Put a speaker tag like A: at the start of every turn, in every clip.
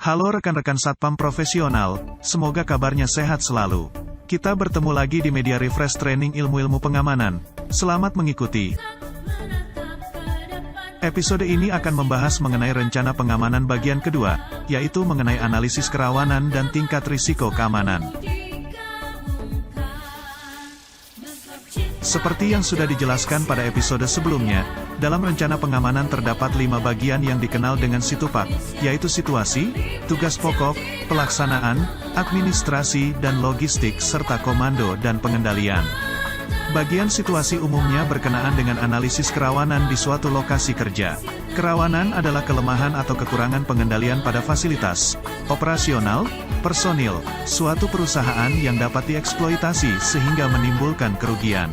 A: Halo rekan-rekan Satpam Profesional, semoga kabarnya sehat selalu. Kita bertemu lagi di media Refresh Training Ilmu-Ilmu Pengamanan. Selamat mengikuti. Episode ini akan membahas mengenai rencana pengamanan bagian kedua, yaitu mengenai analisis kerawanan dan tingkat risiko keamanan. Seperti yang sudah dijelaskan pada episode sebelumnya, dalam rencana pengamanan terdapat 5 bagian yang dikenal dengan situpak, yaitu situasi, tugas pokok, pelaksanaan, administrasi dan logistik serta komando dan pengendalian. Bagian situasi umumnya berkenaan dengan analisis kerawanan di suatu lokasi kerja. Kerawanan adalah kelemahan atau kekurangan pengendalian pada fasilitas, operasional, personil, suatu perusahaan yang dapat dieksploitasi sehingga menimbulkan kerugian.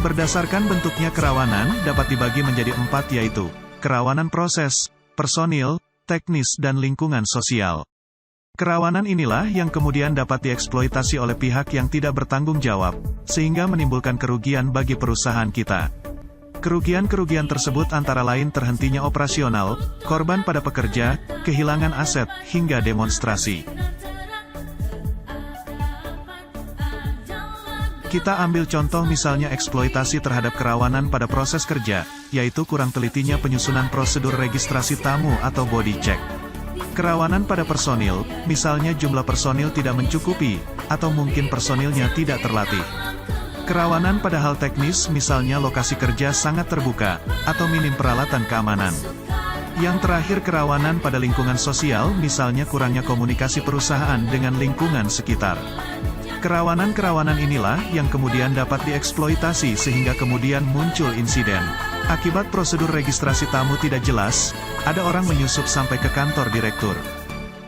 A: Berdasarkan bentuknya kerawanan dapat dibagi menjadi 4 yaitu, kerawanan proses, personil, teknis dan lingkungan sosial. Kerawanan inilah yang kemudian dapat dieksploitasi oleh pihak yang tidak bertanggung jawab, sehingga menimbulkan kerugian bagi perusahaan kita. Kerugian-kerugian tersebut antara lain terhentinya operasional, korban pada pekerja, kehilangan aset, hingga demonstrasi. Kita ambil contoh misalnya eksploitasi terhadap kerawanan pada proses kerja, yaitu kurang telitinya penyusunan prosedur registrasi tamu atau body check. Kerawanan pada personil, misalnya jumlah personil tidak mencukupi, atau mungkin personilnya tidak terlatih. Kerawanan pada hal teknis, misalnya lokasi kerja sangat terbuka, atau minim peralatan keamanan. Yang terakhir kerawanan pada lingkungan sosial, misalnya kurangnya komunikasi perusahaan dengan lingkungan sekitar. Kerawanan-kerawanan inilah yang kemudian dapat dieksploitasi sehingga kemudian muncul insiden. Akibat prosedur registrasi tamu tidak jelas, ada orang menyusup sampai ke kantor direktur.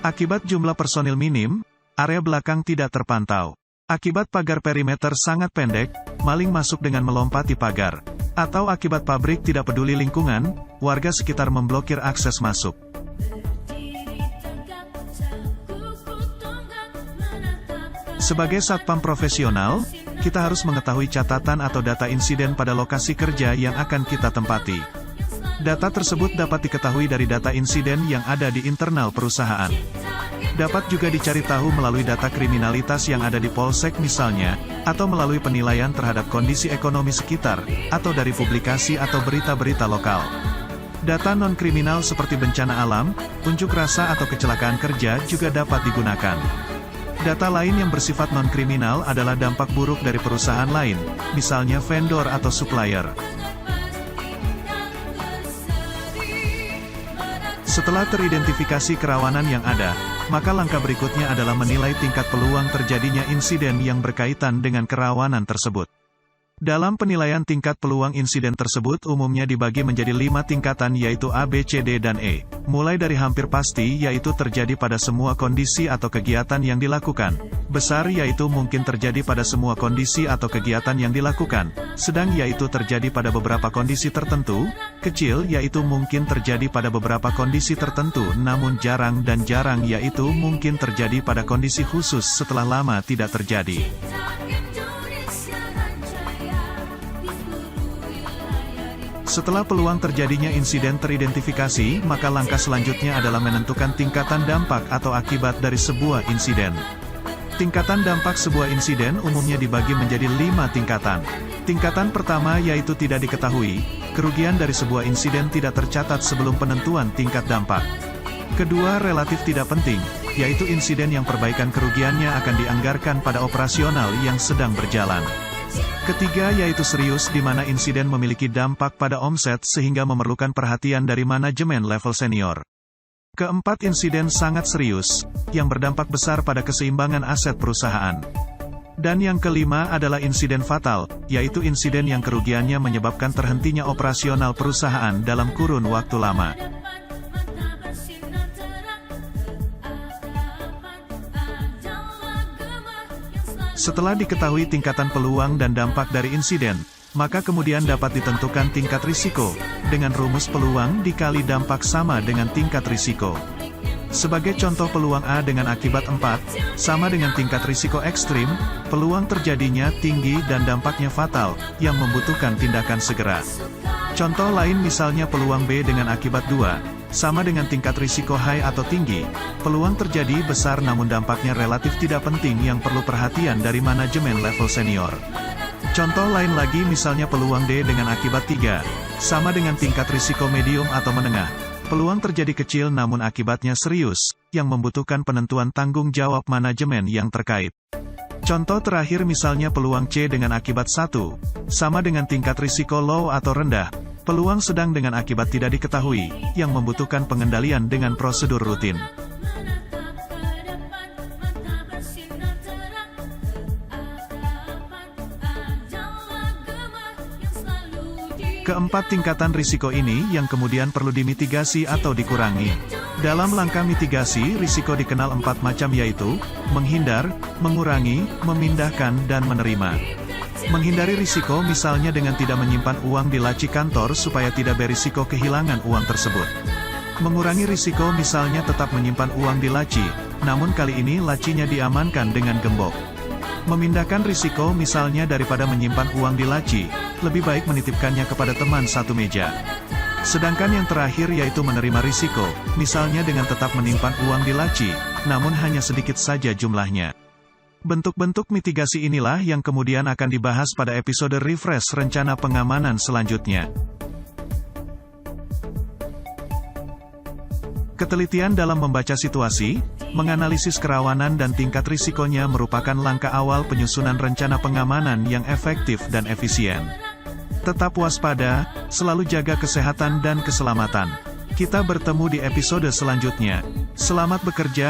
A: Akibat jumlah personil minim, area belakang tidak terpantau. Akibat pagar perimeter sangat pendek, maling masuk dengan melompati pagar. Atau akibat pabrik tidak peduli lingkungan, warga sekitar memblokir akses masuk. Sebagai satpam profesional, kita harus mengetahui catatan atau data insiden pada lokasi kerja yang akan kita tempati. Data tersebut dapat diketahui dari data insiden yang ada di internal perusahaan. Dapat juga dicari tahu melalui data kriminalitas yang ada di Polsek misalnya, atau melalui penilaian terhadap kondisi ekonomi sekitar, atau dari publikasi atau berita-berita lokal. Data non-kriminal seperti bencana alam, unjuk rasa atau kecelakaan kerja juga dapat digunakan. Data lain yang bersifat non-kriminal adalah dampak buruk dari perusahaan lain, misalnya vendor atau supplier. Setelah teridentifikasi kerawanan yang ada, maka langkah berikutnya adalah menilai tingkat peluang terjadinya insiden yang berkaitan dengan kerawanan tersebut. Dalam penilaian tingkat peluang insiden tersebut umumnya dibagi menjadi 5 tingkatan yaitu A, B, C, D, dan E. Mulai dari hampir pasti yaitu terjadi pada semua kondisi atau kegiatan yang dilakukan. Besar yaitu mungkin terjadi pada semua kondisi atau kegiatan yang dilakukan. Sedang yaitu terjadi pada beberapa kondisi tertentu. Kecil yaitu mungkin terjadi pada beberapa kondisi tertentu namun jarang dan jarang yaitu mungkin terjadi pada kondisi khusus setelah lama tidak terjadi. Setelah peluang terjadinya insiden teridentifikasi, maka langkah selanjutnya adalah menentukan tingkatan dampak atau akibat dari sebuah insiden. Tingkatan dampak sebuah insiden umumnya dibagi menjadi 5 tingkatan. Tingkatan pertama yaitu tidak diketahui, kerugian dari sebuah insiden tidak tercatat sebelum penentuan tingkat dampak. Kedua relatif tidak penting, yaitu insiden yang perbaikan kerugiannya akan dianggarkan pada operasional yang sedang berjalan. Ketiga yaitu serius di mana insiden memiliki dampak pada omset sehingga memerlukan perhatian dari manajemen level senior. Keempat insiden sangat serius, yang berdampak besar pada keseimbangan aset perusahaan. Dan yang kelima adalah insiden fatal, yaitu insiden yang kerugiannya menyebabkan terhentinya operasional perusahaan dalam kurun waktu lama. Setelah diketahui tingkatan peluang dan dampak dari insiden, maka kemudian dapat ditentukan tingkat risiko, dengan rumus peluang dikali dampak sama dengan tingkat risiko. Sebagai contoh peluang A dengan akibat 4, sama dengan tingkat risiko ekstrim, peluang terjadinya tinggi dan dampaknya fatal, yang membutuhkan tindakan segera. Contoh lain misalnya peluang B dengan akibat 2, sama dengan tingkat risiko high atau tinggi, peluang terjadi besar namun dampaknya relatif tidak penting yang perlu perhatian dari manajemen level senior. Contoh lain lagi misalnya peluang D dengan akibat 3, sama dengan tingkat risiko medium atau menengah. Peluang terjadi kecil namun akibatnya serius, yang membutuhkan penentuan tanggung jawab manajemen yang terkait. Contoh terakhir misalnya peluang C dengan akibat 1, sama dengan tingkat risiko low atau rendah, peluang sedang dengan akibat tidak diketahui, yang membutuhkan pengendalian dengan prosedur rutin. Keempat tingkatan risiko ini yang kemudian perlu dimitigasi atau dikurangi. Dalam langkah mitigasi, risiko dikenal 4 macam yaitu, menghindar, mengurangi, memindahkan, dan menerima. Menghindari risiko misalnya dengan tidak menyimpan uang di laci kantor supaya tidak berisiko kehilangan uang tersebut. Mengurangi risiko misalnya tetap menyimpan uang di laci, namun kali ini lacinya diamankan dengan gembok. Memindahkan risiko misalnya daripada menyimpan uang di laci, lebih baik menitipkannya kepada teman satu meja. Sedangkan yang terakhir yaitu menerima risiko, misalnya dengan tetap menyimpan uang di laci, namun hanya sedikit saja jumlahnya. Bentuk-bentuk mitigasi inilah yang kemudian akan dibahas pada episode refresh rencana pengamanan selanjutnya. Ketelitian dalam membaca situasi, menganalisis kerawanan dan tingkat risikonya merupakan langkah awal penyusunan rencana pengamanan yang efektif dan efisien. Tetap waspada, selalu jaga kesehatan dan keselamatan. Kita bertemu di episode selanjutnya. Selamat bekerja.